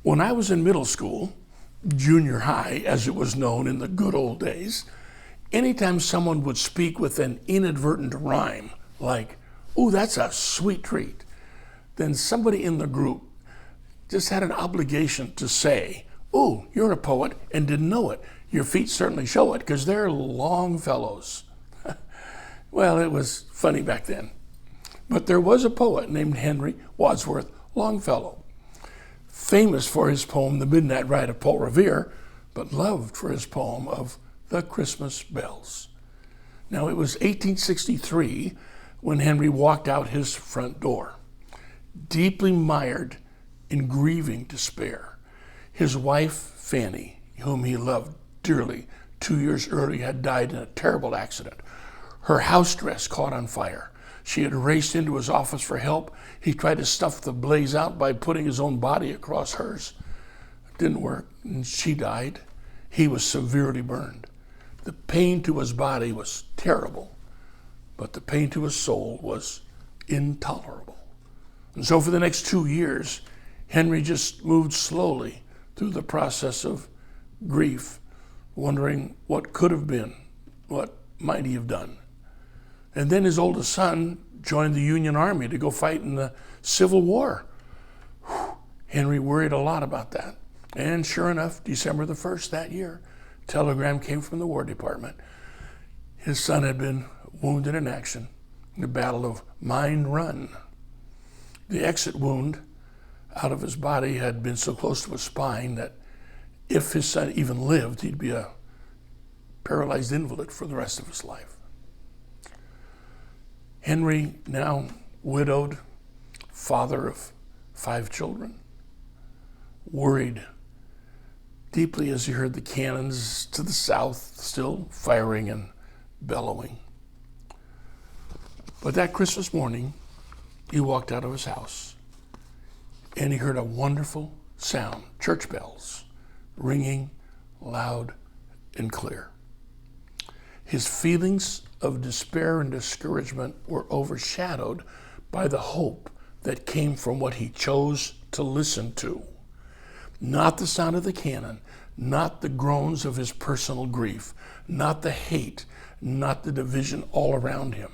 When I was in middle school, junior high as it was known in the good old days, anytime someone would speak with an inadvertent rhyme, like, "Ooh, that's a sweet treat," then somebody in the group just had an obligation to say, "Ooh, you're a poet and didn't know it. Your feet certainly show it because they're Longfellows." Well, it was funny back then. But there was a poet named Henry Wadsworth Longfellow, famous for his poem, The Midnight Ride of Paul Revere, but loved for his poem of The Christmas Bells. Now, it was 1863 when Henry walked out his front door, deeply mired in grieving despair. His wife, Fanny, whom he loved dearly, 2 years earlier had died in a terrible accident. Her house dress caught on fire. She had raced into his office for help. He tried to snuff the blaze out by putting his own body across hers. It didn't work, and she died. He was severely burned. The pain to his body was terrible, but the pain to his soul was intolerable. And so for the next 2 years, Henry just moved slowly through the process of grief, wondering what could have been, what might he have done. And then his oldest son joined the Union Army to go fight in the Civil War. Henry worried a lot about that. And sure enough, December the 1st that year, a telegram came from the War Department. His son had been wounded in action in the Battle of Mine Run. The exit wound out of his body had been so close to his spine that if his son even lived, he'd be a paralyzed invalid for the rest of his life. Henry, now widowed, father of 5 children, worried deeply as he heard the cannons to the south still firing and bellowing. But that Christmas morning, he walked out of his house and he heard a wonderful sound, church bells, ringing loud and clear. His feelings of despair and discouragement were overshadowed by the hope that came from what he chose to listen to. Not the sound of the cannon, not the groans of his personal grief, not the hate, not the division all around him.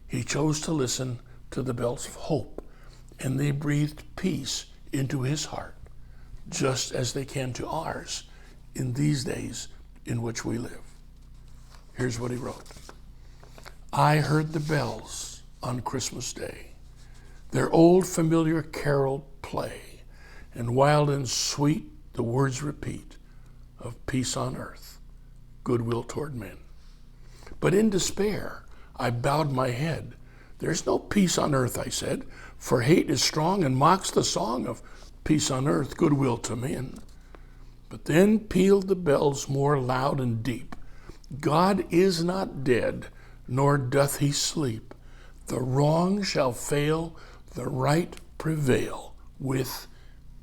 He chose to listen to the bells of hope, and they breathed peace into his heart, just as they can to ours in these days in which we live. Here's what he wrote. I heard the bells on Christmas Day, their old familiar carol play, and wild and sweet the words repeat of peace on earth, goodwill toward men. But in despair, I bowed my head. There's no peace on earth, I said, for hate is strong and mocks the song of peace on earth, goodwill to men. But then pealed the bells more loud and deep. God is not dead, nor doth he sleep. The wrong shall fail, the right prevail, with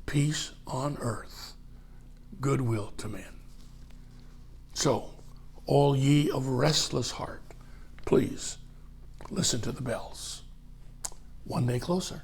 peace on earth, goodwill to men. So, all ye of restless heart, please listen to the bells. One day closer.